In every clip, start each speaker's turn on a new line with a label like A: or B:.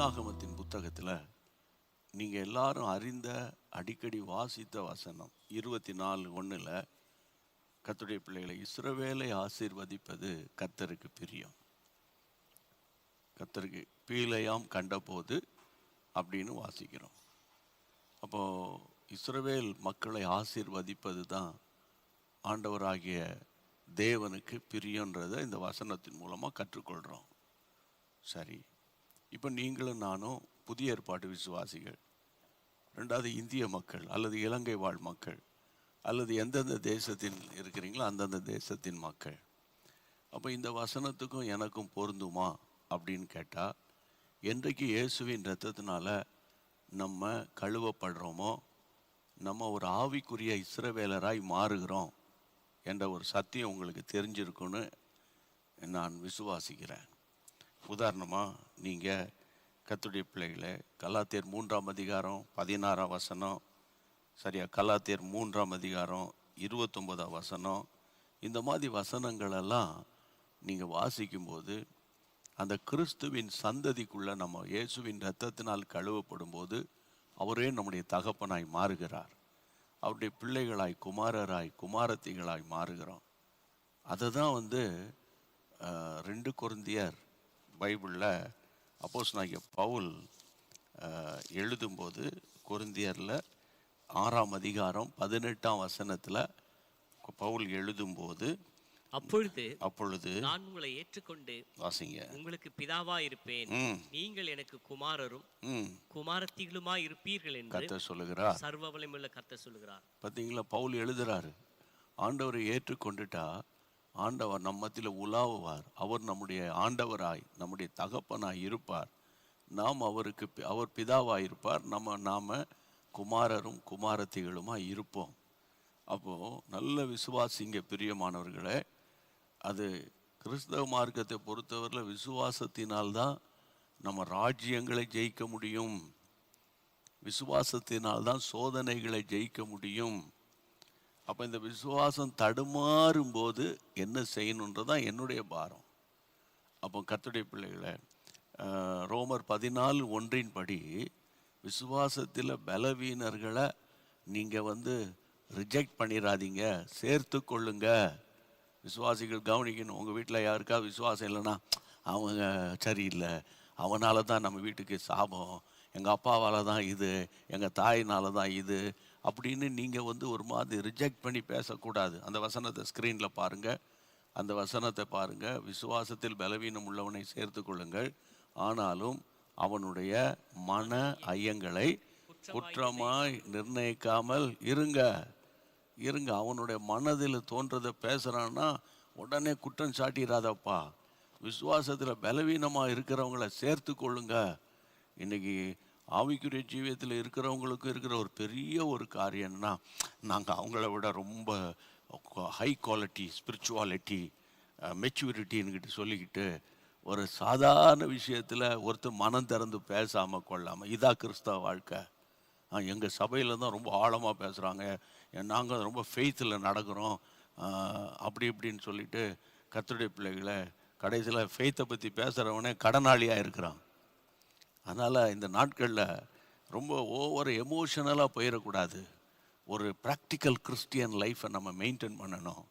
A: என்னாகமத்தின் புத்தகத்தில் நீங்கள் எல்லாரும் அறிந்த அடிக்கடி வாசித்த வசனம் 24:1 கர்த்தருடைய பிள்ளைகளை இஸ்ரவேலை ஆசீர்வதிப்பது கர்த்தருக்கு பிரியம். கர்த்தருக்கு பீலையாம் கண்டபோது அப்படின்னு வாசிக்கிறோம். அப்போது இஸ்ரவேல் மக்களை ஆசீர்வதிப்பது தான் ஆண்டவராகிய தேவனுக்கு பிரியன்றதை இந்த வசனத்தின் மூலமாக கற்றுக்கொள்கிறோம். சரி, இப்போ நீங்களும் நானும் புதிய ஏற்பாட்டு விசுவாசிகள், ரெண்டாவது இந்திய மக்கள் அல்லது இலங்கை வாழ் மக்கள் அல்லது எந்தெந்த தேசத்தில் இருக்கிறீங்களோ அந்தந்த தேசத்தின் மக்கள். அப்போ இந்த வசனத்துக்கும் எனக்கும் பொருந்துமா அப்படின்னு கேட்டால், என்றைக்கு இயேசுவின் இரத்தத்தினால நம்ம கழுவப்படுறோமோ நம்ம ஒரு ஆவிக்குரிய இஸ்ரவேலராய் மாறுகிறோம் என்ற ஒரு சத்தியம் உங்களுக்கு தெரிஞ்சிருக்குன்னு நான் விசுவாசிக்கிறேன். உதாரணமாக நீங்கள் கர்த்தருடைய பிள்ளைகளை கலாத்தியர் 3:16 சரியா, கலாத்தியர் 3:29 இந்த மாதிரி வசனங்களெல்லாம் நீங்கள் வாசிக்கும்போது அந்த கிறிஸ்துவின் சந்ததிக்குள்ளே நம்ம இயேசுவின் இரத்தத்தினால் கழுவப்படும் போது அவரே நம்முடைய தகப்பனாய் மாறுகிறார். அவருடைய பிள்ளைகளாய், குமாரராய், குமாரத்திகளாய் மாறுகிறோம். அதை தான் 2 கொரிந்தியர் பைபிளில் அப்போஸ்தலனாகிய பவுல் எழுதும்போது கொரிந்தியரில் 6:18 பவுல் எழுதும்போது, அப்பொழுது நான் உங்களை ஏற்றுக்கொண்டு வாசிங்க, உங்களுக்கு பிதாவா இருப்பேன், நீங்கள் எனக்கு குமாரரும் குமாரத்திகளுமா இருப்பீர்கள் என்று கர்த்தர் சொல்லுகிறார். சர்வ வல்லமையுள்ள கர்த்தர் சொல்லுகிறார். பார்த்தீங்களா, பவுல் எழுதுறாரு. ஆண்டவரை ஏற்றுக்கொண்டுட்டா ஆண்டவர் நம்மத்தில் உலாவுவார். அவர் நம்முடைய ஆண்டவராய், நம்முடைய தகப்பனாய் இருப்பார். நாம் அவர் பிதாவாய் இருப்பார். நாம் குமாரரும் குமாரத்திகளுமாய் இருப்போம். அப்போது நல்ல விசுவாசிங்க பிரியமானவர்களே. அது கிறிஸ்தவ மார்க்கத்தை பொறுத்தவரையில் விசுவாசத்தினால்தான் நம்ம ராஜ்யங்களை ஜெயிக்க முடியும். விசுவாசத்தினால்தான் சோதனைகளை ஜெயிக்க முடியும். அப்போ இந்த விசுவாசம் தடுமாறும் போது என்ன செய்யணுன்றதான் என்னுடைய பாரம். அப்போ கர்த்தருடைய பிள்ளைகளை ரோமர் 14:1 படி விசுவாசத்தில் பலவீனர்களை நீங்கள் ரிஜெக்ட் பண்ணிடாதீங்க, சேர்த்து கொள்ளுங்க. விசுவாசிகள் கவனிக்கணும். உங்கள் வீட்டில் யாருக்கா விசுவாசம் இல்லைன்னா, அவங்க சரியில்லை, அவனால தான் நம்ம வீட்டுக்கு சாபம், எங்கள் அப்பாவால் தான் இது, எங்கள் தாயினால தான் இது அப்படின்னு நீங்கள் ஒரு மாதிரி ரிஜெக்ட் பண்ணி பேசக்கூடாது. அந்த வசனத்தை ஸ்க்ரீனில் பாருங்கள், அந்த வசனத்தை பாருங்கள். விசுவாசத்தில் பலவீனம் உள்ளவனை சேர்த்து கொள்ளுங்கள், ஆனாலும் அவனுடைய மன ஐயங்களை குற்றமாய் நிர்ணயிக்காமல் இருங்க. அவனுடைய மனதில் தோன்றதை பேசுகிறான்னா உடனே குற்றம் சாட்டிடாதப்பா. விசுவாசத்தில் பலவீனமாக இருக்கிறவங்கள சேர்த்து கொள்ளுங்க. இன்றைக்கி ஆவிக்குரிய ஜீவியத்தில் இருக்கிறவங்களுக்கு இருக்கிற ஒரு பெரிய ஒரு காரியம்னா, நாங்கள் அவங்கள விட ரொம்ப ஹை குவாலிட்டி ஸ்பிரிச்சுவாலிட்டி மெச்சூரிட்டின்னு சொல்லிக்கிட்டு ஒரு சாதாரண விஷயத்தில் ஒருத்தர் மனம் திறந்து பேசாமல் கொள்ளாமல், இதா கிறிஸ்தவ வாழ்க்கை. எங்கள் சபையில் தான் ரொம்ப ஆழமாக பேசுகிறாங்க, நாங்கள் ரொம்ப ஃபெய்த்தில் நடக்கிறோம் அப்படி இப்படின்னு சொல்லிட்டு கர்த்தருடைய பிள்ளைகளை கடைசியில் ஃபெய்த்தை பற்றி பேசுகிறவனே கடனாளியாக இருக்கிறான். அதனால் இந்த நாட்களில் ரொம்ப ஓவர் எமோஷனலாக போயிடக்கூடாது. ஒரு ப்ராக்டிக்கல் கிறிஸ்டியன் லைஃப்பை நம்ம மெயின்டைன் பண்ணணும்.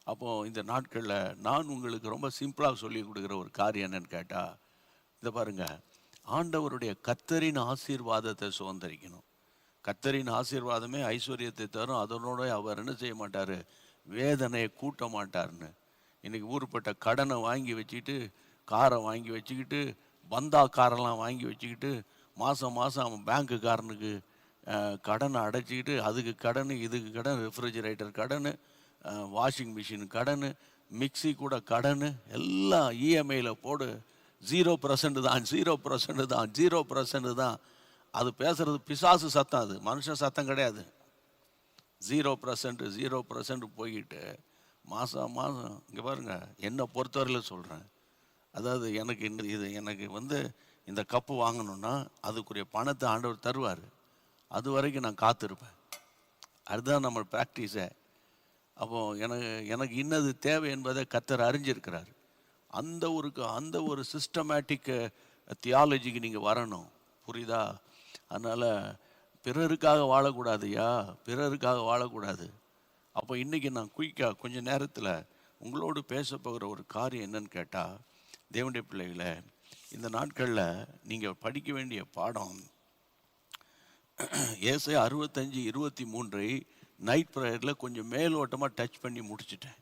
A: அப்போது இந்த நாட்களில் நான் உங்களுக்கு ரொம்ப சிம்பிளாக சொல்லி கொடுக்குற ஒரு காரியம் என்னன்னு கேட்டால், இதை பாருங்கள், ஆண்டவருடைய கர்த்தரின் ஆசீர்வாதத்தை சுதந்திரிக்கணும். கர்த்தரின் ஆசீர்வாதமே ஐஸ்வர்யத்தை தரும், அதனோட அவர் என்ன செய்ய மாட்டார், வேதனையை கூட்ட மாட்டார்னு. இன்றைக்கி ஊருப்பட்ட கடனை வாங்கி வச்சுக்கிட்டு, காரை வாங்கி வச்சுக்கிட்டு, பந்தா காரெல்லாம் வாங்கி வச்சுக்கிட்டு, மாதம் அவன் பேங்க்குக்காரனுக்கு கடனை அடைச்சிக்கிட்டு, அதுக்கு கடன், இதுக்கு கடன், ரெஃப்ரிஜரேட்டர் கடன், வாஷிங் மிஷின் கடன், மிக்சி கூட கடன், எல்லாம் இஎம்ஐயில் போடு. 0% தான், 0% தான். அது பேசுகிறது பிசாசு சத்தம், அது மனுஷன் சத்தம் கிடையாது. 0% போய்கிட்டு மாதம் இங்கே பாருங்கள், என்னை பொறுத்தவரையில் சொல்கிறேன். அதாவது எனக்கு இந்த கப்பு வாங்கணுன்னா அதுக்குரிய பணத்தை ஆண்டவர் தருவார். அது வரைக்கும் நான் காத்திருப்பேன். அதுதான் நம்ம ப்ராக்டிஸை. அப்போது எனக்கு இன்னது தேவை என்பதை கர்த்தர் அறிஞ்சிருக்கிறார். அந்த ஒரு சிஸ்டமேட்டிக் தியாலஜிக்கு நீங்கள் வரணும். புரியுதா? அதனால் பிறருக்காக வாழக்கூடாதுயா, பிறருக்காக வாழக்கூடாது. அப்போ இன்றைக்கி நான் குயிக்காக கொஞ்சம் நேரத்தில் உங்களோடு பேச போகிற ஒரு காரியம் என்னன்னு கேட்டால், தேவனுடைய பிள்ளைகளை, இந்த நாட்களில் நீங்கள் படிக்க வேண்டிய பாடம் ஏசாயா 65:23 நைட் ப்ரேயரில் கொஞ்சம் மேலோட்டமாக டச் பண்ணி முடிச்சிட்டேன்.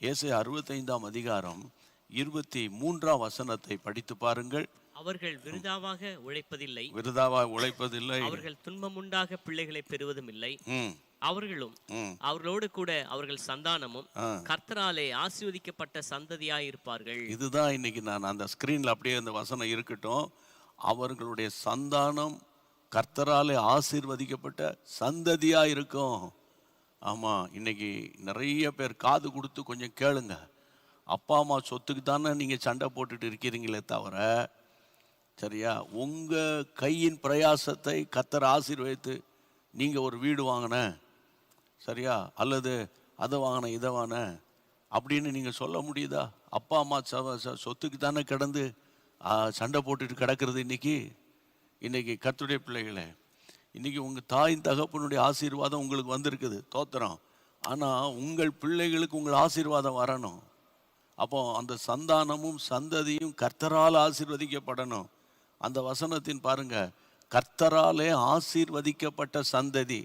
A: ஏசாயா 65ஆம் அதிகாரம் 23ஆம் வசனத்தை படித்து பாருங்கள்.
B: அவர்கள் விருதாவாக
A: உழைப்பதில்லை,
B: அவர்கள் துன்பமுண்டாக பிள்ளைகளை பெறுவதும் இல்லை. அவர்களும் அவர்களோடு கூட அவர்கள் சந்தானமும் கர்த்தராலே ஆசீர்வதிக்கப்பட்ட சந்ததியாயிருப்பார்கள்.
A: இதுதான் இன்னைக்கு நான் அந்த ஸ்கிரீன்ல அப்படியே அந்த வசனம் இருக்கட்டும். அவர்களுடைய சந்தானம் கர்த்தராலே ஆசீர்வதிக்கப்பட்ட சந்ததியா இருக்கும். ஆமா, இன்னைக்கு நிறைய பேர் காது கொடுத்து கொஞ்சம் கேளுங்க. அப்பா அம்மா சொத்துக்கு தானே நீங்க சண்டை போட்டுட்டு இருக்கிறீங்களே தவிர, சரியா, உங்க கையின் பிரயாசத்தை கர்த்தர் ஆசீர்வதித்து நீங்க ஒரு வீடு வாங்கின, சரியா, அல்லது அதை வாங்கின இதை வாங்கின அப்படின்னு நீங்கள் சொல்ல முடியுதா? அப்பா அம்மா சொத்துக்கு தானே கிடந்து சண்டை போட்டுட்டு கிடக்கிறது. இன்னைக்கு கர்த்தருடைய பிள்ளைகளே, இன்னைக்கு உங்கள் தாயின் தகப்பனுடைய ஆசீர்வாதம் உங்களுக்கு வந்திருக்குது, தோத்திரம். ஆனால் உங்கள் பிள்ளைகளுக்கு உங்கள் ஆசீர்வாதம் வரணும். அப்போ அந்த சந்தானமும் சந்ததியும் கர்த்தரால் ஆசீர்வதிக்கப்படணும். அந்த வசனத்தின் பாருங்க, கர்த்தராலே ஆசீர்வதிக்கப்பட்ட சந்ததி.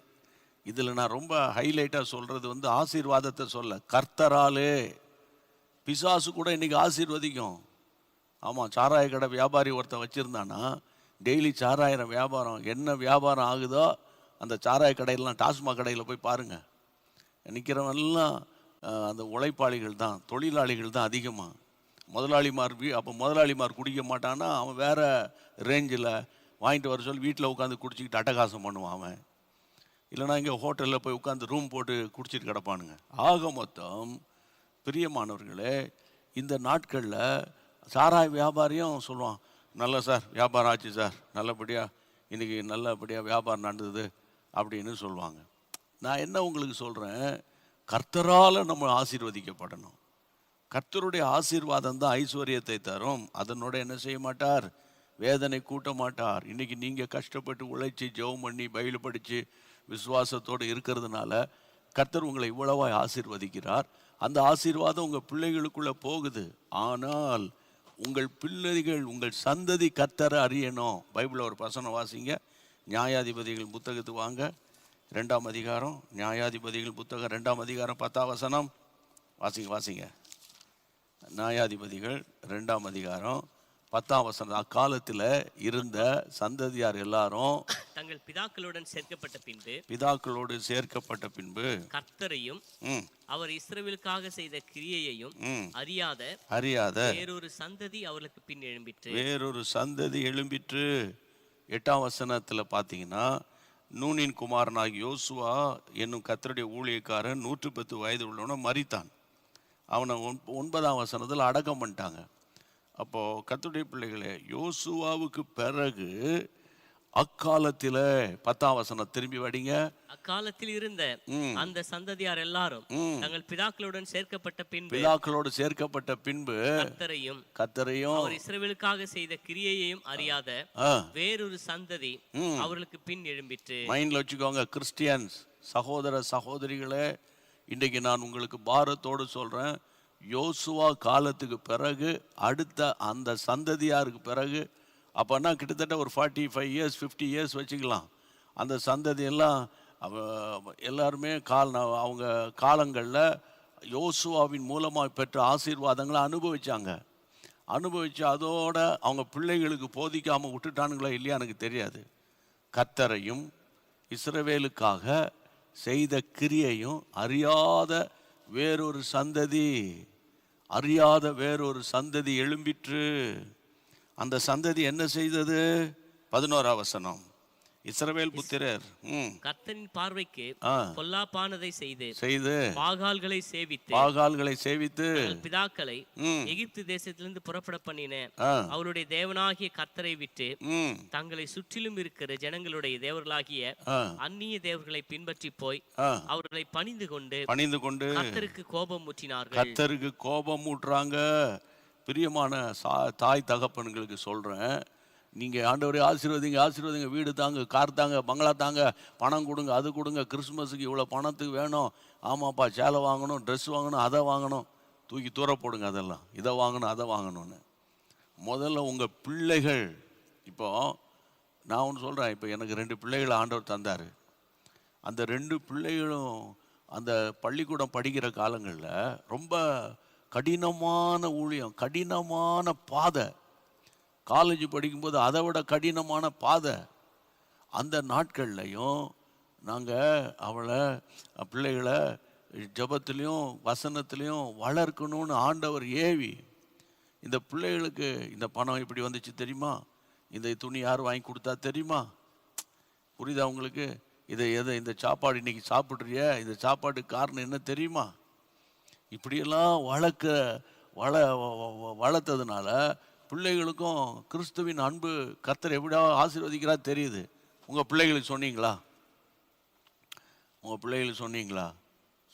A: இதில் நான் ரொம்ப ஹைலைட்டாக சொல்கிறது ஆசீர்வாதத்தை சொல்ல, கர்த்தராலே. பிசாசு கூட இன்னைக்கு ஆசீர்வதிக்கும். ஆமாம், சாராய கடை வியாபாரி ஒருத்தன் வச்சுருந்தானா, டெய்லி சாராயிரம் வியாபாரம், என்ன வியாபாரம் ஆகுதோ அந்த சாராய கடையிலாம், டாஸ்மாக் கடையில் போய் பாருங்கள், நிற்கிறவெல்லாம் அந்த உழைப்பாளிகள் தான், தொழிலாளிகள் தான் அதிகமாக. முதலாளிமார் அப்போ முதலாளிமார் குடிக்க மாட்டான்னா அவன் வேறு ரேஞ்சில் வாங்கிட்டு வர சொல்லி வீட்டில் உட்காந்து குடிச்சிக்கிட்டு அட்டகாசம் பண்ணுவான் அவன். இல்லைனா இங்கே ஹோட்டலில் போய் உட்காந்து ரூம் போட்டு குடிச்சிட்டு கிடப்பானுங்க. ஆக மொத்தம் பிரியமானவர்களே, இந்த நாட்களில் சாராய வியாபாரியும் சொல்லுவான், நல்ல சார் வியாபாரம் ஆச்சு சார், நல்லபடியாக இன்றைக்கி நல்லபடியாக வியாபாரம் நடந்தது அப்படின்னு சொல்லுவாங்க. நான் என்ன உங்களுக்கு சொல்கிறேன், கர்த்தரால் நம்ம ஆசீர்வதிக்கப்படணும். கர்த்தருடைய ஆசீர்வாதம் தான் ஐஸ்வர்யத்தை தரும். அதனோட என்ன செய்ய மாட்டார், வேதனை கூட்ட மாட்டார். இன்றைக்கி நீங்கள் கஷ்டப்பட்டு உழைச்சி ஜெபம் பண்ணி பைபிள் படித்து விசுவாசத்தோடு இருக்கிறதுனால கர்த்தர் உங்களை இவ்வளவாய் ஆசீர்வதிக்கிறார். அந்த ஆசீர்வாதம் உங்கள் பிள்ளைகளுக்குள்ளே போகுது. ஆனால் உங்கள் பிள்ளைகள், உங்கள் சந்ததி கர்த்தரை அறியணும். பைபிளில் ஒரு வசனம் வாசிங்க, நியாயாதிபதிகள் புத்தகத்துக்கு வாங்க, 2ஆம் அதிகாரம், நியாயாதிபதிகள் புத்தகம் 2ஆம் அதிகாரம் 10ஆம் வசனம் வாசிங்க. நியாயாதிபதிகள் 2ஆம் அதிகாரம் 10ஆம் வசனம். அக்காலத்தில் இருந்த சந்ததியார் எல்லாரும்
B: தங்கள் பிதாக்களோடு சேர்க்கப்பட்ட பின்பு
A: கர்த்தரையும்
B: அவர் இஸ்ரவேலுக்காக செய்த கிரியையையும் அறியாத வேறொரு சந்ததி அவர்களுக்கு பின் எழும்பிற்று. 8ஆம் வசனத்தில் பார்த்தீங்கன்னா, நூனின் குமாரனாகி யோசுவா என்னும் கர்த்தருடைய ஊழியக்காரன் 110 வயது உள்ளவன மரித்தான். அவனை 9ஆம் வசனத்தில் அடக்கம் பண்ணிட்டாங்க. அப்போது கர்த்தருடைய பிள்ளைகளே, யோசுவாவுக்கு பிறகு அக்காலத்தில் 10ஆம் வசனம் திரும்பி வடிங்க. அக்காலத்தில் இருந்த அந்த சந்ததியார் எல்லாரும் தங்கள் பிதாக்களோடு சேர்க்கப்பட்ட பின்பு கர்த்தரையும் அவர் இஸ்ரவேலுக்காக செய்த கிரியையையும் அறியாத வேறொரு சந்ததி அவர்களுக்கு பின் எழும்பிற்று.
A: மைண்ட்ல வச்சுக்கோங்க கிறிஸ்டியன்ஸ், சகோதர சகோதரிகளே, இன்றைக்கு நான் உங்களுக்கு பாரத்தோடு சொல்றேன், யோசுவா காலத்துக்கு பிறகு அடுத்த அந்த சந்ததியாருக்கு பிறகு, அப்போனா கிட்டத்தட்ட ஒரு 45 இயர்ஸ் 50 இயர்ஸ் வச்சுக்கலாம். அந்த சந்ததியெல்லாம் எல்லாருமே அவங்க காலங்களில் யோசுவாவின் மூலமாக பெற்ற ஆசீர்வாதங்களை அனுபவிச்சு அதோட அவங்க பிள்ளைகளுக்கு போதிக்காமல் விட்டுட்டானுங்களா இல்லையா எனக்கு தெரியாது. கர்த்தரையும் இஸ்ரவேலுக்காக செய்த கிரியையும் அறியாத வேறொரு சந்ததி எழும்பிற்று. அந்த சந்ததி என்ன செய்தது? 11ஆம் வசனம், இஸ்ரவேல் புத்திரர்
B: கர்த்தரின் பார்வைக்கு பொல்லாப்பானதை செய்து பாகால்களை
A: சேவித்து
B: பிதாக்களை எகிப்து தேசத்திலிருந்து புறப்பட பண்ணின அவருடைய தேவனாகிய கர்த்தரை விட்டு தங்களை சுற்றிலும் இருக்கிற ஜனங்களுடைய தேவர்களாகிய அந்நிய தேவர்களை பின்பற்றி போய் அவர்களை பணிந்து கொண்டு
A: கர்த்தருக்கு
B: கோபம் ஊற்றினார்கள்.
A: கர்த்தருக்கு கோபம் ஊட்டுறாங்க. பிரியமான தாய் தகப்பன்களுக்கு சொல்கிறேன், நீங்கள் ஆண்டவரே ஆசீர்வதிங்க, வீடு தாங்க, கார் தாங்க, பங்களா தாங்க, பணம் கொடுங்க, அது கொடுங்க, கிறிஸ்மஸுக்கு இவ்வளோ பணத்துக்கு வேணும், ஆமாப்பா சேலை வாங்கணும், ட்ரெஸ் வாங்கணும், அதை வாங்கணும், தூக்கி தூர போடுங்க அதெல்லாம், இதை வாங்கணும் அதை வாங்கணும்னு. முதல்ல உங்கள் பிள்ளைகள், இப்போ நான் ஒன்று சொல்கிறேன், இப்போ எனக்கு 2 பிள்ளைகளை ஆண்டவர் தந்தார். அந்த 2 பிள்ளைகளும் அந்த பள்ளிக்கூடம் படிக்கிற காலங்களில் ரொம்ப கடினமான ஊழியம், கடினமான பாதை, காலேஜ் படிக்கும்போது அதை விட கடினமான பாதை. அந்த நாட்கள்லையும் நாங்கள் பிள்ளைகளை ஜெபத்திலையும் வசனத்திலையும் வளர்க்கணும்னு ஆண்டவர் ஏவி, இந்த பிள்ளைகளுக்கு இந்த பணம் இப்படி வந்துச்சு தெரியுமா, இந்த துணி யார் வாங்கி கொடுத்தா தெரியுமா, புரியுதா உங்களுக்கு, இந்த சாப்பாடு இன்னைக்கு சாப்பிட்றிய, இந்த சாப்பாட்டுக்கு காரணம் என்ன தெரியுமா, இப்படியெல்லாம் வளர்த்ததுனால பிள்ளைகளுக்கும் கிறிஸ்துவின் அன்பு கர்த்தர் எப்படியா ஆசீர்வதிக்கிறா தெரியுது. உங்கள் பிள்ளைகளுக்கு சொன்னீங்களா? உங்கள் பிள்ளைகளுக்கு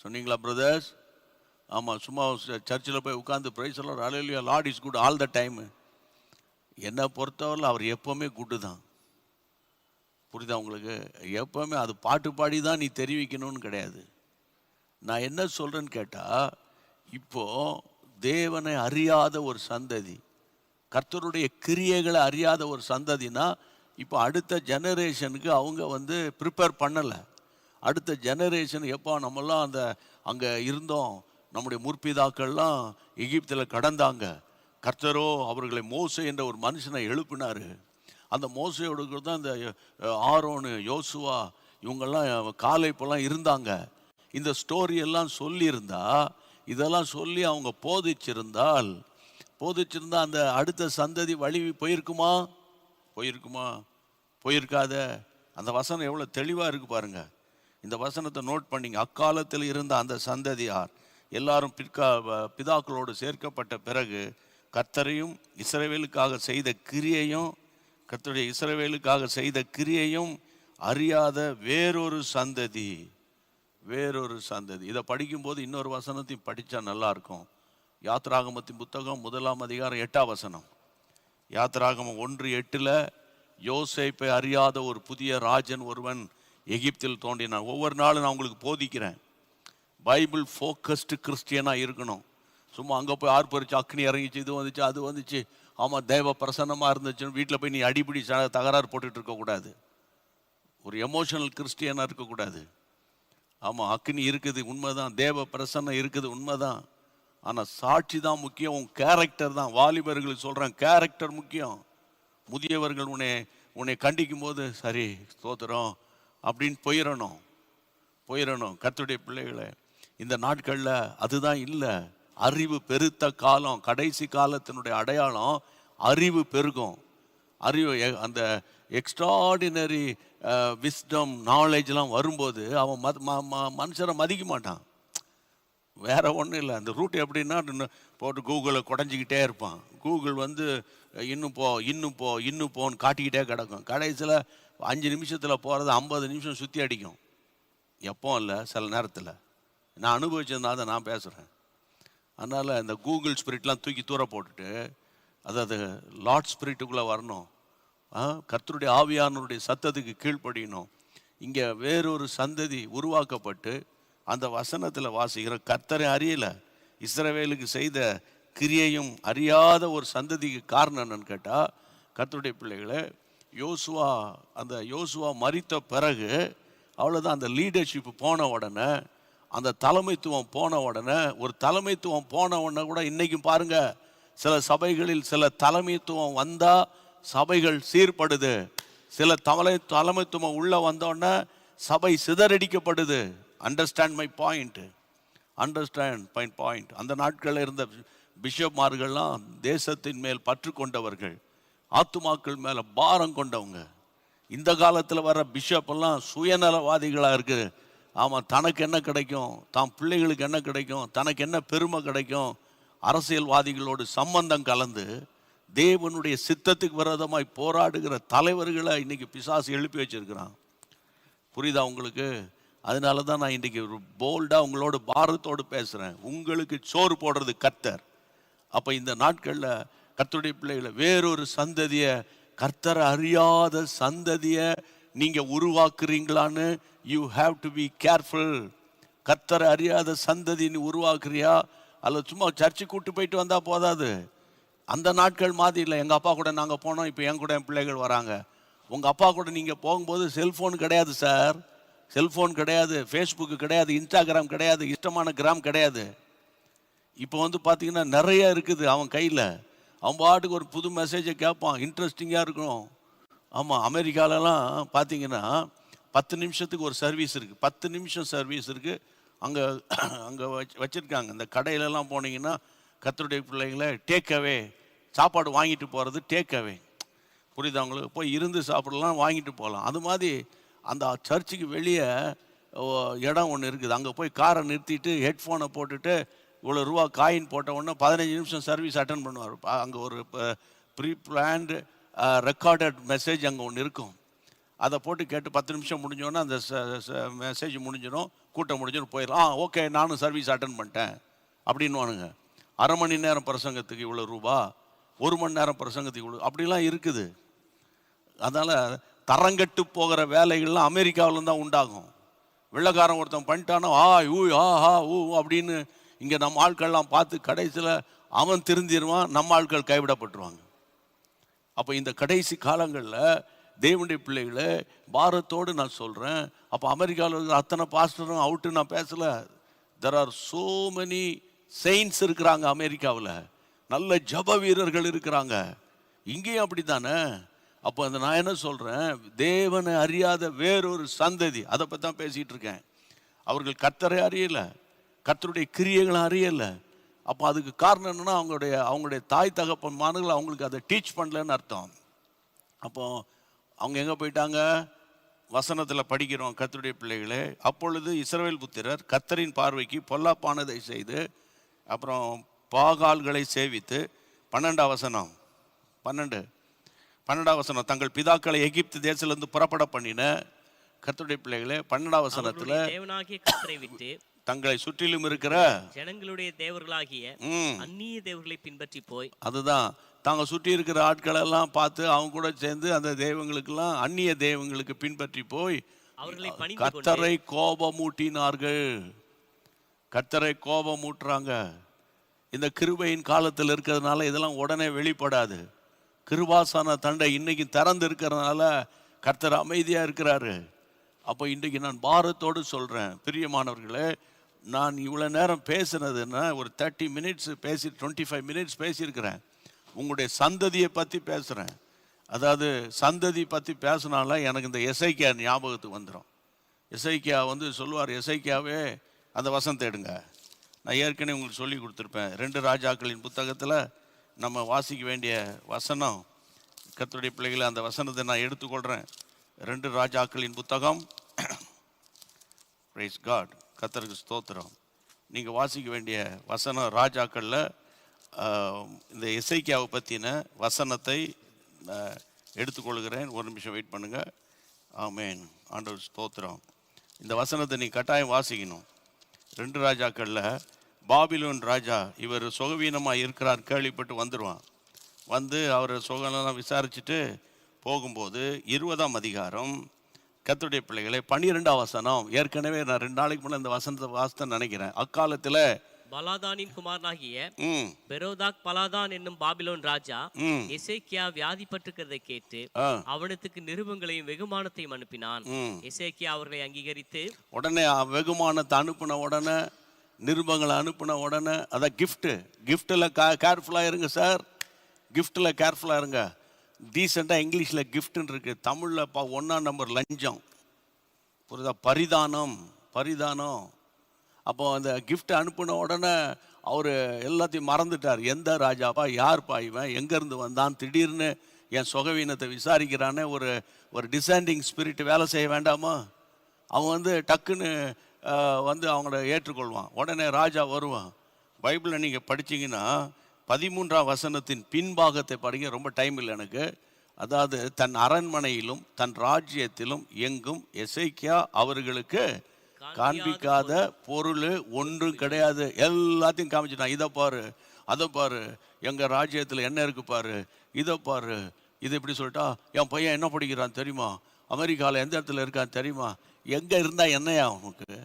A: சொன்னீங்களா பிரதர்ஸ்? ஆமாம், சும்மா சர்ச்சில் போய் உட்காந்து பிரைஸ் எல்லாம் hallelujah Lord is good all the time. என்னை பொறுத்தவரையில் அவர் எப்போவுமே குட்டு தான். புரியுதா உங்களுக்கு? எப்போவுமே அது பாட்டு பாடி தான் நீ தெரிவிக்கணும்னு கிடையாது. நான் என்ன சொல்கிறேன்னு கேட்டால், இப்போது தேவனை அறியாத ஒரு சந்ததி, கர்த்தருடைய கிரியைகளை அறியாத ஒரு சந்ததினா, இப்போ அடுத்த ஜெனரேஷனுக்கு அவங்க ப்ரிப்பேர் பண்ணலை. அடுத்த ஜெனரேஷன் எப்போ நம்மெல்லாம் அங்கே இருந்தோம், நம்முடைய முற்பிதாக்கள்லாம் எகிப்தில் கடந்தாங்க, கர்த்தரோ அவர்களை மோசே என்ற ஒரு மனுஷனை எழுப்பினார். அந்த மோசையோடு தான் இந்த ஆரோனு, யோசுவா இவங்கெல்லாம் காலைப்பெல்லாம் இருந்தாங்க. இந்த ஸ்டோரியெல்லாம் சொல்லியிருந்தா, இதெல்லாம் சொல்லி அவங்க போதிச்சிருந்தா அந்த அடுத்த சந்ததி வழி போயிருக்காத. அந்த வசனம் எவ்வளோ தெளிவாக இருக்குது பாருங்க. இந்த வசனத்தை நோட் பண்ணிங்க. அக்காலத்தில் இருந்த அந்த சந்ததியார் எல்லாரும் பிதாக்களோடு சேர்க்கப்பட்ட பிறகு கர்த்தரையும் இஸ்ரவேலுக்காக செய்த கிரியையும், கர்த்தருடைய இஸ்ரவேலுக்காக செய்த கிரியையும் அறியாத வேறொரு சந்ததி. இதை படிக்கும்போது இன்னொரு வசனத்தையும் படித்தா நல்லா இருக்கும். யாத்ராகமத்தின் புத்தகம் 1ஆம் அதிகாரம் 8ஆம் வசனம். யாத்ராகமம் 1:8, யோசேப்பை அறியாத ஒரு புதிய ராஜன் ஒருவன் எகிப்தில் தோன்றினான். ஒவ்வொரு நாளும் நான் உங்களுக்கு போதிக்கிறேன், பைபிள் ஃபோக்கஸ்டு கிறிஸ்டியனாக இருக்கணும். சும்மா அங்கே போய் ஆர்ப்பரிச்சு அக்னி இறங்கிச்சு, இது வந்துச்சு அது வந்துச்சு, ஆமாம் தேவ பிரசன்னமாக இருந்துச்சுன்னு வீட்டில் போய் நீ அடிப்படி தகராறு போட்டுட்டு இருக்கக்கூடாது. ஒரு எமோஷனல் கிறிஸ்டியனாக இருக்கக்கூடாது. ஆமாம், அக்னி இருக்குது உண்மைதான், தேவ பிரசன்னம் இருக்குது உண்மைதான், ஆனால் சாட்சி தான் முக்கியம், உன் கேரக்டர் தான். வாலிபர்களுக்கு சொல்கிறேன், கேரக்டர் முக்கியம். முதியவர்கள் உன்னை கண்டிக்கும் போது சரி ஸ்தோத்திரம் அப்படின்னு போயிடணும். கர்த்தருடைய பிள்ளைகளை, இந்த நாட்களில் அதுதான் இல்லை. அறிவு பெருத்த காலம், கடைசி காலத்தினுடைய அடையாளம் அறிவு பெருகும். அறிவு அந்த எக்ஸ்ட்ராடினரி விஸ்டம் நாலேஜ்லாம் வரும்போது அவன் மனுஷரை மதிக்க மாட்டான். வேற ஒன்றும் இல்லை. அந்த ரூட் எப்படின்னா போட்டு கூகுளை குடஞ்சிக்கிட்டே இருப்பான். கூகுள் இன்னும் போன்னு காட்டிக்கிட்டே கிடக்கும். கடைசியில் 5 நிமிஷத்தில் போகிறது 50 நிமிஷம் சுற்றி அடிக்கும். எப்போ இல்லை, சில நேரத்தில் நான் அனுபவிச்சிருந்தா நான் பேசுகிறேன். அதனால் இந்த கூகுள் ஸ்பிரிட்லாம் தூக்கி தூர போட்டுட்டு, அதாவது லார்ட் ஸ்பிரிட்டுக்குள்ளே வரணும். கர்த்தருடைய ஆவியானவருடைய சத்தத்துக்கு கீழ்ப்படியணும். இங்கே வேறொரு சந்ததி உருவாக்கப்பட்டு அந்த வசனத்தில் வாசிக்கிற கர்த்தரை அறியலை, இஸ்ரவேலுக்கு செய்த கிரியையும் அறியாத ஒரு சந்ததிக்கு காரணம் என்னன்னு கேட்டால், கர்த்தருடைய பிள்ளைகளை யோசுவா மரித்த பிறகு அவ்வளோதான். அந்த லீடர்ஷிப் போன உடனே, அந்த தலைமைத்துவம் போன உடனே, ஒரு தலைமைத்துவம் போன உடனே கூட இன்றைக்கும் பாருங்கள், சில சபைகளில் சில தலைமைத்துவம் வந்தால் சபைகள் சீர்படுது. சில தலைமைத்துவம் உள்ளே வந்தோடனே சபை சிதறடிக்கப்படுது. Understand my point. அந்த நாட்களில் இருந்த பிஷப்மார்கள்லாம் தேசத்தின் மேல் பற்று கொண்டவர்கள், ஆத்துமாக்கள் மேலே பாரம் கொண்டவங்க. இந்த காலத்தில் வர பிஷப்பெல்லாம் சுயநலவாதிகளாக இருக்குது. ஆமாம், தனக்கு என்ன கிடைக்கும், தான் பிள்ளைகளுக்கு என்ன கிடைக்கும், தனக்கு என்ன பெருமை கிடைக்கும், அரசியல்வாதிகளோடு சம்பந்தம் கலந்து தேவனுடைய சித்தத்துக்கு விரோதமாய் போராடுகிற தலைவர்களை இன்னைக்கு பிசாசு எழுப்பி வச்சிருக்கிறான். புரியுதா உங்களுக்கு? அதனால தான் நான் இன்றைக்கி ஒரு போல்டாக உங்களோட பாரத்தோடு பேசுகிறேன். உங்களுக்கு சோறு போடுறது கர்த்தர். அப்போ இந்த நாட்களில் கர்த்தருடைய பிள்ளைகளை வேறொரு சந்ததியை, கர்த்தரை அறியாத சந்ததியை நீங்கள் உருவாக்குறீங்களான்னு you have to be careful. கர்த்தரை அறியாத சந்ததி நீ உருவாக்குறியா, அல்லது சும்மா சர்ச்சுக்கு கூட்டு போயிட்டு வந்தால் போதாது. அந்த நாட்கள் மாதிரி இல்லை. எங்கள் அப்பா கூட நாங்கள் போனோம், இப்போ என் கூட என் பிள்ளைகள் வராங்க. உங்கள் அப்பா கூட நீங்கள் போகும்போது செல்ஃபோன் கிடையாது சார், செல்ஃபோன் கிடையாது, ஃபேஸ்புக்கு கிடையாது, இன்ஸ்டாகிராம் கிடையாது, இஷ்டமான கிராம் கிடையாது. இப்போ வந்து பார்த்தீங்கன்னா நிறைய இருக்குது அவன் கையில். அவன் பாட்டுக்கு ஒரு புது மெசேஜை கேட்பான், இன்ட்ரெஸ்டிங்காக இருக்கும். ஆமாம், அமெரிக்காலலாம் பார்த்தீங்கன்னா 10 நிமிஷத்துக்கு ஒரு சர்வீஸ் இருக்குது, 10 நிமிஷம் சர்வீஸ் இருக்குது. அங்கே அங்கே வச்சுருக்காங்க. இந்த கடையிலலாம் போனீங்கன்னா கர்த்தருடைய பிள்ளைகளை டேக் அவே, சாப்பாடு வாங்கிட்டு போகிறது டேக் அவே. புரியுது அவங்களுக்கு? போய் இருந்து சாப்பிடலாம், வாங்கிட்டு போகலாம். அது மாதிரி அந்த சர்ச்சுக்கு வெளியே இடம் ஒன்று இருக்குது. அங்கே போய் காரை நிறுத்திட்டு ஹெட்ஃபோனை போட்டுட்டு இவ்வளோ ரூபா காயின் போட்ட உடனே 15 நிமிஷம் சர்வீஸ் அட்டன் பண்ணுவார். அங்கே ஒரு ப்ரீ பிளான்டு ரெக்கார்டட் மெசேஜ் அங்கே ஒன்று இருக்கும். அதை போட்டு கேட்டு 10 நிமிஷம் முடிஞ்சோன்னா அந்த மெசேஜ் முடிஞ்சிடும், கூட்டம் முடிஞ்சிடும், போயிடலாம். ஓகே, நானும் சர்வீஸ் அட்டன் பண்ணிட்டேன் அப்படின்வானுங்க. அரை மணி நேரம் பிரசங்கத்துக்கு இவ்வளோ ரூபா, 1 மணி நேரம் பிரசங்கத்துக்கு இவ்வளோ, அப்படிலாம் இருக்குது. அதனால் தரங்கட்டு போகிற வேலைகள்லாம் அமெரிக்காவில் தான் உண்டாகும். வெள்ளைக்காரன் ஒருத்தன் பண்ணிட்டானோ ஊ ஆஹா ஊ அப்படின்னு இங்கே நம்ம ஆட்கள்லாம் பார்த்து கடைசியில் அவன் திருந்திடுவான், நம்ம ஆட்கள் கைவிடப்பட்டுருவாங்க. அப்போ இந்த கடைசி காலங்களில் தேவனுடைய பிள்ளைகளை பாரத்தோடு நான் சொல்கிறேன். அப்போ அமெரிக்காவில் இருக்கிற அத்தனை பாஸ்டரும் அவுட்டு நான் பேசலை. There are so many saints இருக்கிறாங்க அமெரிக்காவில், நல்ல ஜப வீரர்கள் இருக்கிறாங்க. இங்கேயும் அப்படி தானே. அப்போ அந்த நான் என்ன சொல்கிறேன், தேவனை அறியாத வேறொரு சந்ததி, அதை பற்றி தான் பேசிகிட்டு இருக்கேன். அவர்கள் கர்த்தரை அறியலை, கர்த்தருடைய கிரியைகளை அறியலை. அப்போ அதுக்கு காரணம் என்னென்னா அவங்களுடைய தாய் தகப்பன்மார்கள் அவங்களுக்கு அதை டீச் பண்ணலன்னு அர்த்தம். அப்போ அவங்க எங்கே போயிட்டாங்க? வசனத்தில் படிக்கிறோம் கர்த்தருடைய பிள்ளைகளே, அப்பொழுது இஸ்ரவேல் புத்திரர் கர்த்தரின் பார்வைக்கு பொல்லாப்பானதை செய்து அப்புறம் பாகால்களை சேவித்து 12ஆம் வசனம் 12ஆம் வசனம் தங்கள் பிதாக்களை எகிப்து தேசத்திலிருந்து புறப்பட பண்ணின கர்த்தருடைய பிள்ளைகளே 12ஆம் வசனத்தில்
C: தேவனாகிய கர்த்தரை விட்டு
A: தங்களை சுற்றிலும் இருக்கிற
C: ஜனங்களுடைய தேவர்களாகிய அந்நிய தேவர்களை பின்பற்றி போய்,
A: அதுதான் தாங்க சுற்றி இருக்கிற ஆட்களெல்லாம் பார்த்து அவங்க கூட சேர்ந்து அந்த தெய்வங்களுக்கெல்லாம் அந்நிய தெய்வங்களுக்கு பின்பற்றி போய்
C: அவர்களை
A: கர்த்தரை கோபமூட்டினார்கள். கர்த்தரை கோபமூட்டுறாங்க. இந்த கிருபையின் காலத்தில் இருக்கிறதுனால இதெல்லாம் உடனே வெளிப்படாது. கிருபாசன தண்டை இன்னைக்கு திறந்து இருக்கிறதுனால கர்த்தர் அமைதியாக இருக்கிறாரு. அப்போ இன்றைக்கு நான் பாரத்தோடு சொல்கிறேன், பிரியமானவர்களே, நான் இவ்வளோ நேரம் பேசுனதுன்னா ஒரு 30 மினிட்ஸ் பேசி 25 மினிட்ஸ் பேசியிருக்கிறேன். உங்களுடைய சந்ததியை பற்றி பேசுகிறேன். அதாவது சந்ததி பற்றி பேசினால எனக்கு இந்த எசைக்கியா ஞாபகத்துக்கு வந்துடும். எசைக்கியா வந்து சொல்லுவார், எசைக்கியாவே அந்த வசனத்தை எடுங்க. நான் ஏற்கனவே உங்களுக்கு சொல்லி கொடுத்துருப்பேன். 2 ராஜாக்களின் புத்தகத்தில் நம்ம வாசிக்க வேண்டிய வசனம், கர்த்தருடைய பிள்ளைகளை அந்த வசனத்தை நான் எடுத்துக்கொள்கிறேன். 2 ராஜாக்களின் புத்தகம், பிரைஸ் காட், கர்த்தருக்கு ஸ்தோத்திரம். நீங்கள் வாசிக்க வேண்டிய வசனம் ராஜாக்களில் இந்த எசேக்கியாவை பற்றின வசனத்தை எடுத்துக்கொள்கிறேன். ஒரு நிமிஷம் வெயிட் பண்ணுங்கள். ஆமேன், ஆண்டவர் ஸ்தோத்திரம். இந்த வசனத்தை நீ கட்டாயம் வாசிக்கணும். 2 ராஜாக்களில் பாபிலோன் ராஜா இவர் சுகவீனமாக இருக்கிறார் கேள்விப்பட்டு வந்துடுவான். வந்து அவர் சுகம்லாம் விசாரிச்சுட்டு போகும்போது 20ஆம் அதிகாரம் கர்த்தருடைய பிள்ளைகளை 12ஆம் வசனம். ஏற்கனவே நான் 2 நாளைக்கு முன்னே இந்த வசனத்தை வாசித்தேன் நினைக்கிறேன். அக்காலத்தில்
C: பலாதானின் குமாரனாகிய பெரோதாக் பலாதான் என்னும் பாபிலோன் ராஜா எசேக்கியா வியாதிப்பட்டிருக்கிறதை கேட்டு அவனுக்கு நிருபங்களையும் வெகுமானத்தையும் அனுப்பினான். எசேக்கியா அவர்களை அங்கீகரித்து
A: உடனே வெகுமானத்தை அனுப்பின உடனே, நிருபங்களை அனுப்பின உடனே, அதான் கிஃப்டில் கேர்ஃபுல்லாக இருங்க சார், கிஃப்டில் கேர்ஃபுல்லாக இருங்க. டீசெண்டாக இங்கிலீஷில் கிஃப்ட்னு இருக்குது, தமிழில் 1ஆம் நம்பர் லஞ்சம், புரியுதா? பரிதானம். அப்போ அந்த கிஃப்ட் அனுப்பின உடனே அவர் எல்லாத்தையும் மறந்துட்டார். எந்த ராஜாப்பா, யார்ப்பா இவன், எங்கேருந்து வந்தான், திடீர்னு என் சுகவீனத்தை விசாரிக்கிறானே, ஒரு டிசைண்டிங் ஸ்பிரிட் வேலை செய்ய வேண்டாமா? அவன் வந்து டக்குன்னு வந்து அவங்கள ஏற்றுக்கொள்வான். உடனே ராஜா வருவான். பைபிளை நீங்கள் படிச்சிங்கன்னா 13ஆம் வசனத்தின் பின்பாகத்தை படிங்க, ரொம்ப டைம் இல்லை எனக்கு. அதாவது தன் அரண்மனையிலும் தன் ராஜ்யத்திலும் எங்கும் எசேக்கியா அவர்களுக்கு
B: காண்பிக்காத பொருள் ஒன்றும் கிடையாது. எல்லாத்தையும் காமிச்சிட்டான். இதை பாரு, அதை பாரு, எங்க ராஜ்யத்துல என்ன இருக்கு பாரு, இதை பாரு. இது எப்படி சொல்லிட்டா, என் பையன் என்ன படிக்கிறான் தெரியுமா, அமெரிக்காவில் எந்த இடத்துல இருக்கான் தெரியுமா, எங்க இருந்தா என்னையா அவனுக்கு.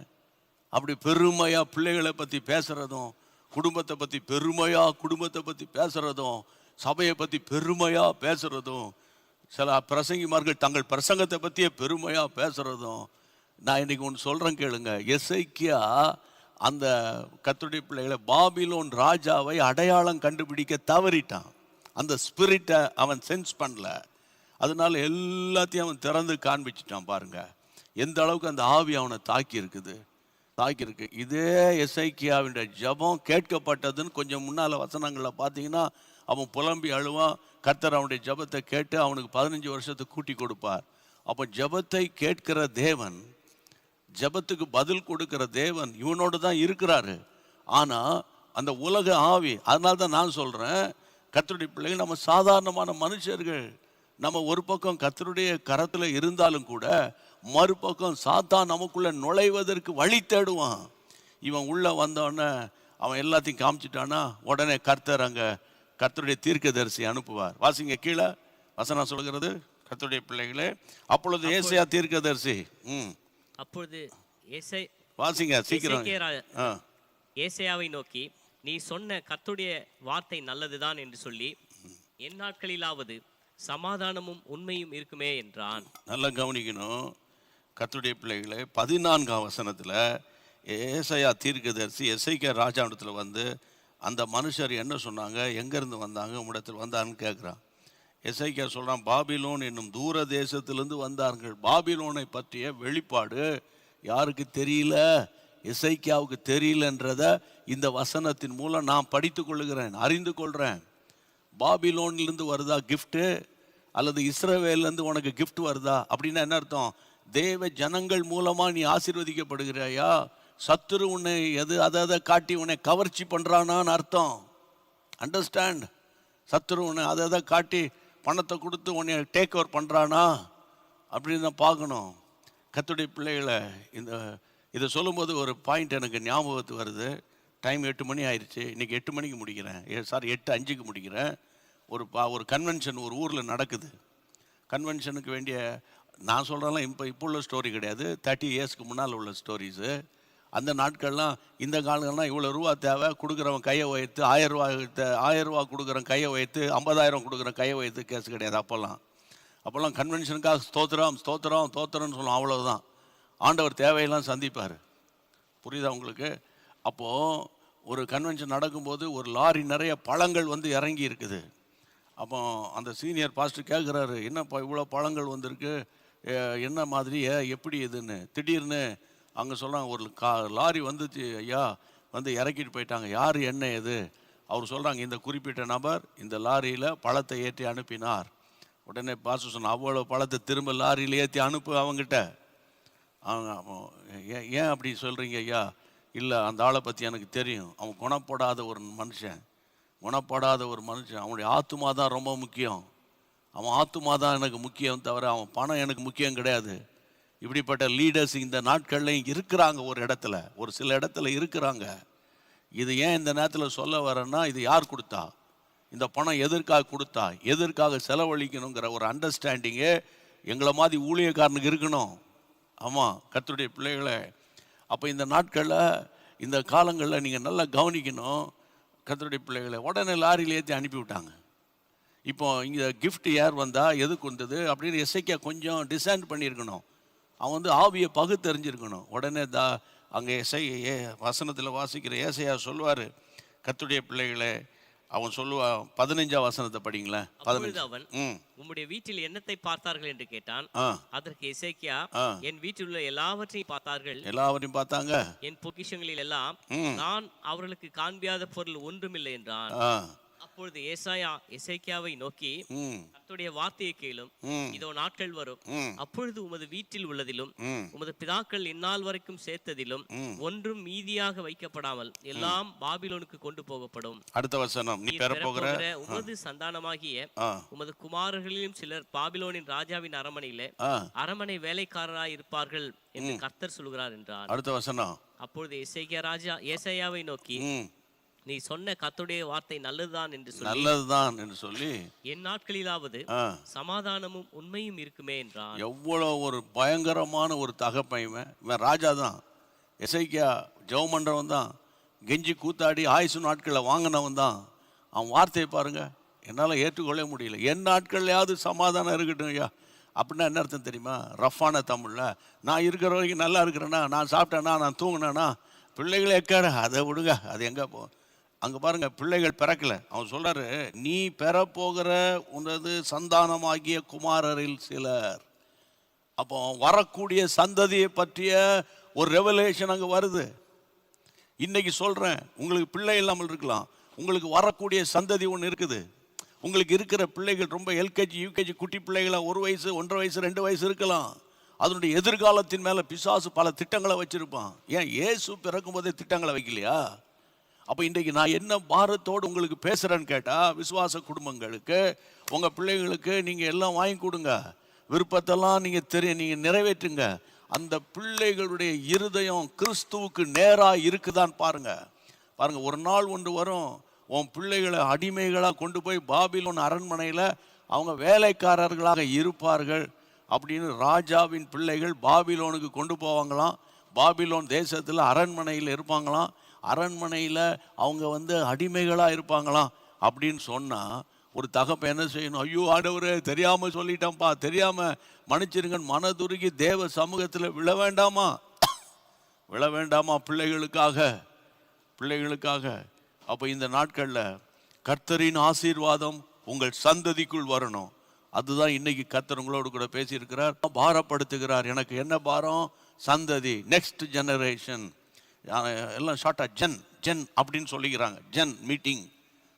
B: அப்படி பெருமையா பிள்ளைகளை பத்தி பேசுறதும், குடும்பத்தை பத்தி பெருமையா குடும்பத்தை பத்தி பேசுறதும், சபையை பத்தி பெருமையா பேசுறதும், சில பிரசங்கிமார்கள் தங்கள் பிரசங்கத்தை பத்தியே பெருமையா பேசுறதும். நான் இன்னைக்கு ஒன்று சொல்றேன் கேளுங்க. எசேக்கியா அந்த கர்த்தருடைய பிள்ளைகளை பாபிலோன் ராஜாவை அடையாளம் கண்டுபிடிக்க தவறிட்டான். அந்த ஸ்பிரிட்டை அவன் சென்ஸ் பண்ணல. அதனால எல்லாத்தையும் அவன் திறந்து காண்பிச்சிட்டான். பாருங்க எந்த அளவுக்கு அந்த ஆவி அவனை தாக்கி இருக்கு. இதே எசேக்கியாவின் ஜெபம் கேட்கப்பட்டதுன்னு கொஞ்சம் முன்னால வசனங்களில் பார்த்தீங்கன்னா, அவன் புலம்பி அழுவான். கர்த்தர் அவனுடைய ஜெபத்தை கேட்டு அவனுக்கு 15 வருஷத்தை கூட்டி கொடுப்பார். அப்போ ஜெபத்தை கேட்கிற தேவன், ஜெபத்துக்கு பதில் கொடுக்கிற தேவன் இவனோடு தான் இருக்கிறாரு. ஆனா அந்த உலக ஆவி, அதனால தான் நான் சொல்றேன், கர்த்தருடைய பிள்ளைகள் நம்ம சாதாரணமான மனுஷர்கள். நம்ம ஒரு பக்கம் கர்த்தருடைய கரத்துல இருந்தாலும் கூட மறுபக்கம் சாத்தான் நமக்குள்ள நுழைவதற்கு வழி தேடுவான். இவன் உள்ள வந்தோடனே அவன் எல்லாத்தையும் காமிச்சிட்டானா, உடனே கர்த்தர் அங்க கர்த்தருடைய தீர்க்கதரிசி அனுப்புவார். வாசிங்க கீழே வசனம் சொல்கிறது, கர்த்தருடைய பிள்ளைகளே, அப்பொழுது ஏசாயா தீர்க்கதரிசி
C: அப்பொழுது
B: வாசிங்க சீக்கிரம்.
C: ஏசாயாவை நோக்கி, நீ சொன்ன கர்த்தருடைய வார்த்தை நல்லதுதான் என்று சொல்லி, என் நாட்களிலாவது சமாதானமும் உண்மையும் இருக்குமே என்றான்.
B: நல்லா கவனிக்கணும் கர்த்தருடைய பிள்ளைகளே. 14ஆம் வசனத்துல ஏசாயா தீர்க்கதரிசி எசேக்கியா ராஜாவிடத்துல வந்து, அந்த மனுஷர் என்ன சொன்னாங்க, எங்கேருந்து வந்தாங்க, உம்மிடத்தில் வந்தான்னு கேட்குறான். எசேக்கியா சொல்கிறான், பாபிலோன் என்னும் தூர தேசத்திலிருந்து வந்தார்கள். பாபிலோனை பற்றிய வெளிப்பாடு யாருக்கு தெரியல, எசேக்கியாவுக்கு தெரியலன்றத இந்த வசனத்தின் மூலம் நான் படித்து கொள்ளுகிறேன், அறிந்து கொள்கிறேன். பாபிலோன்லேருந்து வருதா கிஃப்ட்டு, அல்லது இஸ்ரவேல்லேருந்து உனக்கு கிஃப்ட் வருதா அப்படின்னா என்ன அர்த்தம்? தேவ ஜனங்கள் மூலமாக நீ ஆசீர்வதிக்கப்படுகிறாயா, சத்துரு உன்னை அதை காட்டி உன்னை கவர்ச்சி பண்ணுறானான்னு அர்த்தம். அண்டர்ஸ்டாண்ட்? சத்துரு உன்னை அதை காட்டி பணத்தை கொடுத்து உன்னை டேக் ஓவர் பண்ணுறானா அப்படின்னு தான் பார்க்கணும். கர்த்தருடைய பிள்ளைகளை, இதை சொல்லும்போது ஒரு பாயிண்ட் எனக்கு ஞாபகத்துக்கு வருது. டைம் 8 மணி ஆயிடுச்சு. இன்றைக்கி 8 மணிக்கு முடிக்கிறேன், 8:05 முடிக்கிறேன். ஒரு கன்வென்ஷன் ஒரு ஊரில் நடக்குது. கன்வென்ஷனுக்கு வேண்டிய, நான் சொல்கிறேன்லாம் இப்போ உள்ள ஸ்டோரி கிடையாது, 30 இயர்ஸ்க்கு முன்னால் உள்ள ஸ்டோரிஸு. அந்த நாட்கள்லாம், இந்த காலங்கள்லாம் இவ்வளோ ரூபா தேவை, கொடுக்குறவன் கையை உயர்த்து 1000 ரூபா கொடுக்குறவன் கையை உயர்த்து 50,000 கொடுக்குறவன் கையை உயர்த்து கேஸ் கிடையாது. அப்போல்லாம் கன்வென்ஷனுக்காக ஸ்தோத்திரம்னு சொல்லுவோம், அவ்வளோதான். ஆண்டவர் தேவையெல்லாம் சந்திப்பார். புரியுதா உங்களுக்கு? அப்போது ஒரு கன்வென்ஷன் நடக்கும்போது ஒரு லாரி நிறைய பழங்கள் வந்து இறங்கி இருக்குது. அப்போ அந்த சீனியர் பாஸ்டர் கேட்குறாரு, என்னப்பா இவ்வளோ பழங்கள் வந்திருக்கு, என்ன மாதிரி, எப்படி இதுன்னு. திடீர்னு அங்கே சொல்கிறாங்க, ஒரு லாரி வந்துச்சு ஐயா, வந்து இறக்கிட்டு போயிட்டாங்க. யார் என்ன இது? அவர் சொல்கிறாங்க, இந்த குறிப்பிட்ட நபர் இந்த லாரியில் பழத்தை ஏற்றி அனுப்பினார். உடனே பாஸ்டர் சொன்ன, அவ்வளோ பழத்தை திரும்ப லாரியில் ஏற்றி அனுப்பு அவங்ககிட்ட. ஏன் அப்படி சொல்கிறீங்க ஐயா? இல்லை, அந்த ஆளை பற்றி எனக்கு தெரியும், அவன் குணப்படாத ஒரு மனுஷன். அவனுடைய ஆத்துமா தான் ரொம்ப முக்கியம். அவன் ஆத்துமா தான் எனக்கு முக்கியம் தவிர அவன் பணம் எனக்கு முக்கியம் கிடையாது. இப்படிப்பட்ட லீடர்ஸ் இந்த நாட்கள்லையும் இருக்கிறாங்க. ஒரு சில இடத்துல இருக்கிறாங்க. இது ஏன் இந்த நேரத்தில் சொல்ல வரேன்னா, இது யார் கொடுத்தா, இந்த பணம் எதற்காக கொடுத்தா, எதற்காக செலவழிக்கணுங்கிற ஒரு அண்டர்ஸ்டாண்டிங்கே எங்களை மாதிரி ஊழியக்காரனுக்கு இருக்கணும். ஆமாம் கர்த்தருடைய பிள்ளைகளை. அப்போ இந்த நாட்களில், இந்த காலங்களில் நீங்கள் நல்லா கவனிக்கணும் கர்த்தருடைய பிள்ளைகளை. உடனே லாரியில் ஏற்றி அனுப்பிவிட்டாங்க. இப்போ இங்கே கிஃப்ட் யார் வந்தால் எதுக்கு வந்தது அப்படின்னு எசேக்கியா கொஞ்சம் டிசைன் பண்ணியிருக்கணும். அவன் வந்து ஆவியை பகுத்தறிஞ்சிருக்கணும். உடனே அங்கே வசனத்தில் வாசிக்கிற ஏசாயா சொல்லுவார், கர்த்தருடைய பிள்ளைகளை, அவன் சொல்லுவான். 15ஆம் வசனத்தை படிங்களேன்.
C: அவன் உம்முடைய வீட்டில் என்னத்தை பார்த்தார்கள் என்று கேட்டான். அதற்கு எசேக்கியா, என் வீட்டில் உள்ள எல்லாவற்றையும் பார்த்தாங்க, என் பொக்கிஷங்களில் எல்லாம் நான் அவர்களுக்கு காண்பியாத பொருள் ஒன்றுமில்லை என்றான். அப்பொழுது எசேக்கியாவை நோக்கி,
B: ம்,
C: கர்த்தருடைய வார்த்தையை கேளும்.
B: ம்,
C: இதோ நாட்கள் வரும்,
B: ம்,
C: அப்பொழுது உமது வீட்டில் உள்ளதிலும்
B: ம்,
C: உமது பிதாக்கள் இந்நாள் வரைக்கும் சேர்த்ததிலும்
B: ம்.
C: ஒன்றும் மீதியாக வைக்கப்படாமல் எல்லாம் பாபிலோனுக்கு கொண்டு போகப்படும்.
B: அடுத்த வசனம், நீ
C: நீர்
B: பெறப்போகிற
C: பெறப்போகிற உமது சந்தானமாகிய
B: ஆ,
C: உமது குமாரர்களிலும் சிலர் பாபிலோனின் ராஜாவின் அரமனையிலே
B: ஆ,
C: அரமனை வேலைக்காரராய் இருப்பார்கள் என்று கர்த்தர் சொல்கிறார் என்றார்.
B: அடுத்த வசனம்,
C: அப்பொழுது எசேக்கியா ராஜா ஏசாயாவை நோக்கி,
B: ம்,
C: நீ சொன்ன கர்த்தருடைய வார்த்தை நல்லதுதான் என்று சொல்லி,
B: நல்லதுதான் என்று சொல்லி,
C: என் நாட்களிலாவது
B: ஆ,
C: சமாதானமும் உண்மையும் இருக்குமே என்றார்.
B: எவ்வளோ ஒரு பயங்கரமான ஒரு தகப்பன் இவன் ராஜா தான். எசேக்கியா ஜெபம் பண்றவன் தான், கெஞ்சி கூத்தாடி ஆயுசு நாட்களில் வாங்கினவன் தான். அவன் வார்த்தையை பாருங்க, என்னால் ஏற்றுக்கொள்ள முடியல. என் நாட்கள்லையாவது சமாதானம் இருக்கட்டும் ஐயா. அப்படின்னா என்ன அர்த்தம் தெரியுமா? ரஃப்பான தமிழில், நான் இருக்கிற வரைக்கும் நல்லா இருக்கிறேன்னா, நான் சாப்பிட்டேன்னா, நான் தூங்கினேன்னா, பிள்ளைகளே எக்காட அதை விடுங்க, அது எங்கே போ. அங்கே பாருங்க, பிள்ளைகள் பிறக்கல. அவன் சொல்றாரு, நீ பெறப்போகிற உனது சந்தானமாகிய குமாரரில் சிலர். அப்போ வரக்கூடிய சந்ததியை பற்றிய ஒரு ரெவலேஷன் அங்கே வருது. இன்னைக்கு சொல்றேன், உங்களுக்கு பிள்ளை இல்லாமல் இருக்கலாம், உங்களுக்கு வரக்கூடிய சந்ததி ஒன்று இருக்குது. உங்களுக்கு இருக்கிற பிள்ளைகள் ரொம்ப எல்கேஜி யூகேஜி குட்டி பிள்ளைகளா, 1 வயசு 1.5 வயசு 2 வயசு இருக்கலாம். அதனுடைய எதிர்காலத்தின் மேலே பிசாசு பல திட்டங்களை வச்சிருப்பான். ஏன் இயேசு பிறக்கும் போதே திட்டங்களை வைக்கலையா? அப்போ இன்றைக்கு நான் என்ன பாரத்தோடு உங்களுக்கு பேசுகிறேன்னு கேட்டால், விசுவாச குடும்பங்களுக்கு உங்கள் பிள்ளைகளுக்கு நீங்கள் எல்லாம் வாங்கி கொடுங்க, விருப்பத்தெல்லாம் நீங்கள் நிறைவேற்றுங்க. அந்த பிள்ளைகளுடைய இருதயம் கிறிஸ்துவுக்கு நேராக இருக்குதான்னு பாருங்க. ஒரு நாள் ஒன்று வரும், உன் பிள்ளைகளை அடிமைகளாக கொண்டு போய் பாபிலோன் அரண்மனையில் அவங்க வேலைக்காரர்களாக இருப்பார்கள் அப்படின்னு ராஜாவின் பிள்ளைகள் பாபிலோனுக்கு கொண்டு போவாங்களாம். பாபிலோன் தேசத்தில் அரண்மனையில் இருப்பாங்களாம். அரண்மனையில் அவங்க அடிமைகளாக இருப்பாங்களாம் அப்படின்னு சொன்னால், ஒரு தகப்பன் என்ன செய்யணும்? ஐயோ ஆண்டவரே, தெரியாமல் சொல்லிட்டேன்ப்பா, தெரியாமல் மன்னிச்சிருங்கன்னு மனதுருகி தேவ சமூகத்தில் விழ வேண்டாமா? விழ வேண்டாமா பிள்ளைகளுக்காக? அப்போ இந்த நாட்களில் கர்த்தரின் ஆசீர்வாதம் உங்கள் சந்ததிக்குள் வரணும். அதுதான் இன்னைக்கு கர்த்தர் உங்களோடு கூட பேசியிருக்கிறார், பாரப்படுத்துகிறார். எனக்கு என்ன பாரம்? சந்ததி, நெக்ஸ்ட் ஜெனரேஷன். எல்லாம் ஷார்ட்டாக ஜென் அப்படின்னு சொல்லிக்கிறாங்க. ஜென் மீட்டிங்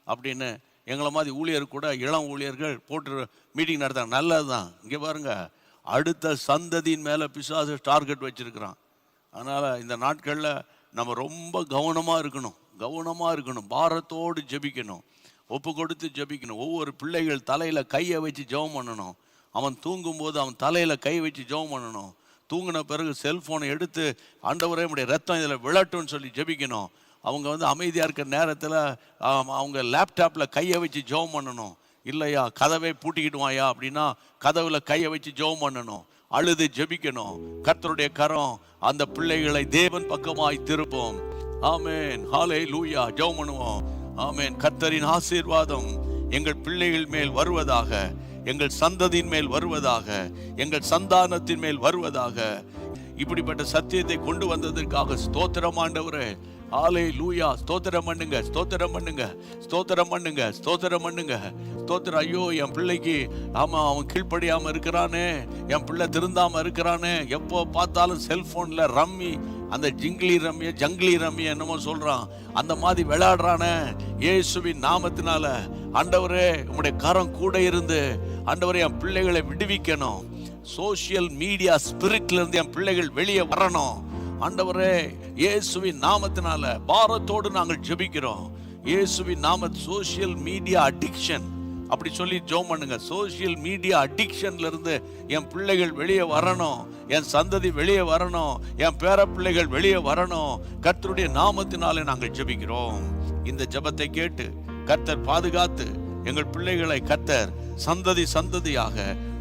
B: அப்படின்னு எங்களை மாதிரி ஊழியர் கூட, இளம் ஊழியர்கள் போட்டு மீட்டிங் நடத்தாங்க. நல்லது தான். இங்கே பாருங்க, அடுத்த சந்ததியின் மேலே பிசாசு டார்கெட் வச்சிருக்கிறான். அதனால் இந்த நாட்களில் நம்ம ரொம்ப கவனமாக இருக்கணும், பாரத்தோடு ஜெபிக்கணும், ஒப்பு கொடுத்து ஜெபிக்கணும். ஒவ்வொரு பிள்ளைகள் தலையில் கையை வச்சு ஜெபம் பண்ணணும். அவன் தூங்கும்போது அவன் தலையில் கை வச்சு ஜெபம் பண்ணணும். தூங்கின பிறகு செல்ஃபோனை எடுத்து, ஆண்டவரே உம்முடைய ரத்தம் இதில் விழட்டும்னு சொல்லி ஜெபிக்கணும். அவங்க அமைதியாக இருக்கிற நேரத்தில் அவங்க லேப்டாப்பில் கையை வச்சு ஜெபம் பண்ணணும். இல்லையா, கதவை பூட்டிக்கிடுவாயா அப்படின்னா கதவில் கையை வச்சு ஜெபம் பண்ணணும், அழுது ஜெபிக்கணும். கர்த்தருடைய கரம் அந்த பிள்ளைகளை தேவன் பக்கமாய் திருப்போம். ஆமென், ஹல்லேலூயா. ஜெபம் பண்ணுவோம். ஆமென். கர்த்தரின் ஆசீர்வாதம் எங்கள் பிள்ளைகள் மேல் வருவதாக, எங்கள் சந்ததியின் மேல் வருவதாக, எங்கள் சந்தானத்தின் மேல் வருவதாக. இப்படிப்பட்ட சத்தியத்தை கொண்டு வந்ததற்காக ஸ்தோத்திரம் ஆண்டவரே. ஹல்லேலூயா. ஸ்தோத்திரம் பண்ணுங்க, ஸ்தோத்திரம் பண்ணுங்க, ஸ்தோத்திரம் பண்ணுங்க, ஸ்தோத்திரம் பண்ணுங்க, ஸ்தோத்திரம். ஐயோ, என் பிள்ளைக்கு அவன் கீழ்ப்படியாம இருக்கிறானே, என் பிள்ளை திருந்தாம இருக்கிறானே, எப்போ பார்த்தாலும் செல்போன்ல ரம்மி, அந்த ஜங்கிலி ரம்மி என்னமோ சொல்றான், அந்த மாதிரி விளையாடுறானே. இயேசுவின் நாமத்தினால ஆண்டவரே உம்முடைய கரம் கூட இருந்து ஆண்டவரே என் பிள்ளைகளை விடுவிக்கணும். சோசியல் மீடியா ஸ்பிரிட்ல இருந்து என் பிள்ளைகள் வெளியே வரணும். ஆண்டவரே இயேசுவின் நாமத்தினால பாரத்தோடு நாங்கள் ஜெபிக்கிறோம். இயேசுவின் நாம சோசியல் மீடியா அடிக்ஷன் அப்படி சொல்லி ஜெபம் பண்ணுங்க. சோசியல் மீடியா அடிக்ஷன்ல இருந்து என் பிள்ளைகள் வெளியே வரணும், என் சந்ததி வெளியே வரணும், என் பேர பிள்ளைகள் வெளியே வரணும். கர்த்தருடைய நாமத்தினாலே நாங்கள் ஜெபிக்கிறோம். இந்த ஜெபத்தை கேட்டு கர்த்தர் பாதுகாத்து எங்கள் பிள்ளைகளை கர்த்தர் சந்ததியாக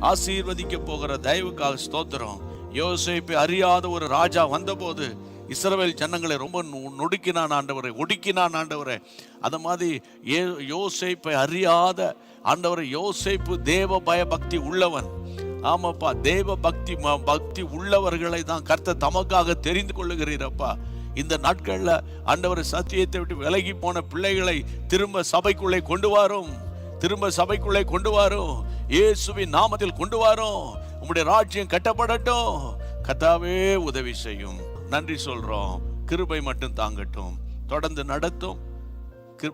B: ஆசீர்வதிக்க போகிற தயவுக்காக ஸ்தோத்திரம். யோசேப்பை அறியாத ஒரு ராஜா வந்தபோது இஸ்ரவேல் ஜனங்களை ரொம்ப ஒடுக்கினான் ஆண்டவரே. அந்த மாதிரி யோசேப்பை அறியாத ஆண்டவரே, யோசேப்பு தேவ பயபக்தி உள்ளவன். ஆமாப்பா, தேவ பக்தி உள்ளவர்களை தான் கர்த்தர் தமக்காக தெரிந்து கொள்ளுகிறீரப்பா. இந்த நாட்கள்ல ஆண்டவர் சத்தியத்தை விட்டு விலகி போன பிள்ளைகளை திரும்ப சபைக்குள்ளே கொண்டு வாரும். இயேசுவின் நாமத்தில் கொண்டு வாரும். உம்முடைய ராஜ்யம் கட்டப்படட்டும். கர்த்தாவே உதவி செய்யும். நன்றி சொல்றோம். கிருபை மட்டும் தாங்கட்டும், தொடர்ந்து நடத்தும்.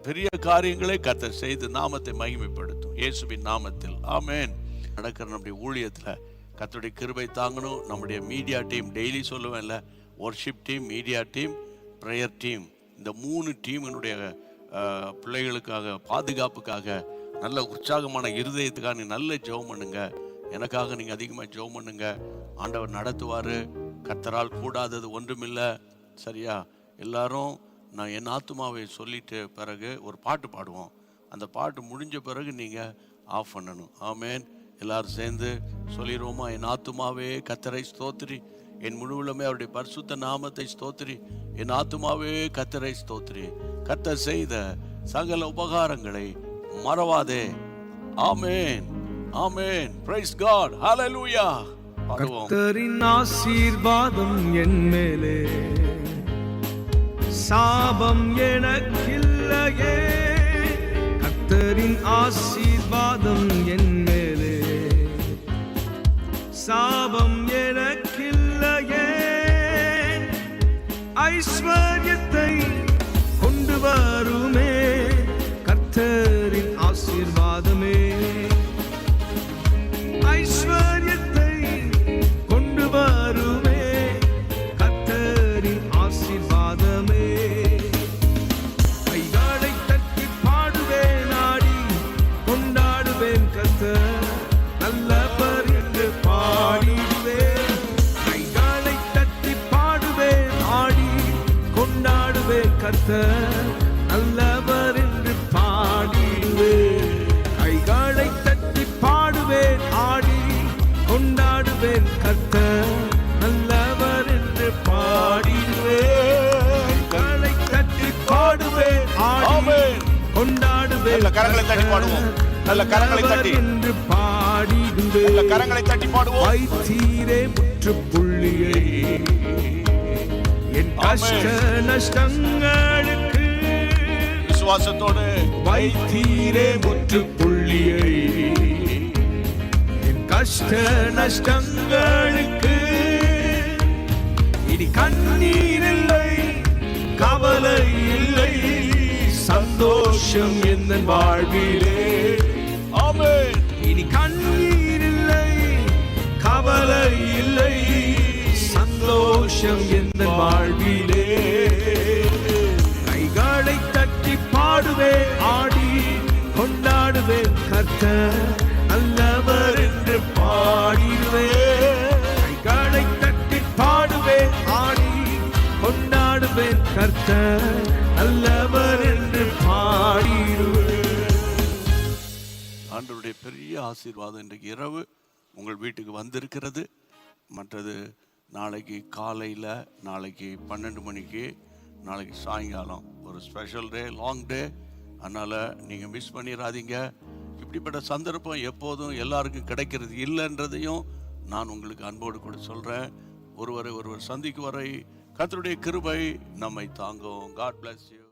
A: பெரிய காரியங்களை கர்த்தர் செய்து நாமத்தை மகிமைப்படுத்தும் இயேசுவின் நாமத்தில். ஆமென். நடக்கிற நம்முடைய ஊழியத்தில் கர்த்தருடைய கிருபை தாங்கணும். நம்முடைய மீடியா டீம், டெய்லி சொல்லுவேன்ல, worship team, media team, prayer team, இந்த 3 டீமினுடைய பிள்ளைகளுக்காக, பாதுகாப்புக்காக, நல்ல உற்சாகமான இருதயத்துக்காக நீ நல்ல ஜெபம் பண்ணுங்க. எனக்காக நீங்கள் அதிகமாக ஜெபம் பண்ணுங்க. ஆண்டவர் நடத்துவார். கர்த்தரால் கூடாதது ஒன்றுமில்லை. சரியா? எல்லாரும் நான் என் ஆத்துமாவை சொல்லிட்டு பிறகு ஒரு பாட்டு பாடுவோம். அந்த பாட்டு முடிஞ்ச பிறகு நீங்கள் ஆஃப் பண்ணணும். ஆமென். எல்லாரும் சேர்ந்து சொல்லிடுவோமா? என் ஆத்துமாவே கர்த்தரை ஸ்தோத்திரி, என் முழுவலுமே அவருடைய பரிசுத்த நாமத்தை ஸ்தோத்திரி, என் ஆத்துமாவே கர்த்தரை ஸ்தோத்திரி, கர்த்தர் செய்த சகல உபகாரங்களை மறவாதே. ஆமென், ஆமென். பிரைஸ் காட், ஹalleluya. பாடுவோம்.
D: கர்த்தரின் ஆசீர்வாதம் என் மேலே, சாபம் எனக்கில்லையே. கர்த்தரின் ஆசீர்வாதம் என் மேலே, சாபம் எனக்கில்லையே. ஐஸ்வர்யத்தை கொண்டு வருமே கர்த்தரின் ஆசீர்வாதமே. ஐஸ்வர்யத்தை கொண்டு வருமே கர்த்தரின் ஆசீர்வாதமே. கைகளை தட்டி பாடுவேன், ஆடி கொண்டாடுவேன், கர்த்தர் நல்லவர் என்று பாடிடுவேன். கைகளை தட்டி பாடுவேன், ஆடி கொண்டாடுவேன், கர்த்தர் நல்லவர் என்று பாடிடுவேன். கைகளை தட்டி பாடுவேன், ஆடி கொண்டாடுவேன், கர்த்தர் நல்லவர் என்று பாடிடுவேன். கைகளை தட்டி பாடுவேன், ஆடி கொண்டாடுவேன்,
B: கரங்களை தட்டி பாடுவோம். நல்ல கரங்களை தட்டி
D: என்று பாடிடுவேன்.
B: நல்ல கரங்களை தட்டி பாடுவோம்.
D: வைத்தீரே முற்றுப்புள்ளியை என் கஷ்ட நஷ்டங்களுக்கு,
B: விசுவாசத்தோடு
D: வைத்தீரே முற்றுப்புள்ளியை என் கஷ்ட நஷ்டங்களுக்கு. இனி கண்ணீர் இல்லை, கவலை இல்லை, சந்தோஷம் என் வாழ்விலே.
B: ஆமென்.
D: இனி கண்ணீர் இல்லை, கவலை இல்லை, சந்தோஷம் என் வாழ்விலே. கைகளை தட்டி பாடுவேன், ஆடி கொண்டாடுவேன், கர்த்தர் நல்லவர் என்று பாடிடுவேன். கைகளை தட்டி பாடுவேன், ஆடி கொண்டாடுவேன், கர்த்தர் நல்லவர் என்று பாடிடுவேன்.
A: ஆண்டவருடைய பெரிய ஆசீர்வாதம் இன்றைக்கு இரவு உங்கள் வீட்டுக்கு வந்திருக்கிறது. மற்றது நாளைக்கு காலையில், நாளைக்கு 12 மணிக்கு, நாளைக்கு சாயங்காலம் ஒரு ஸ்பெஷல் டே, லாங் டே. அதனால் நீங்கள் மிஸ் பண்ணிடாதீங்க. இப்படிப்பட்ட சந்தர்ப்பம் எப்போதும் எல்லாருக்கும் கிடைக்கிறது இல்லைன்றதையும் நான் உங்களுக்கு அன்போடு கூட சொல்கிறேன். ஒருவர் சந்திக்கும் வரை கர்த்தருடைய கிருபை நம்மை தாங்கும். God bless you.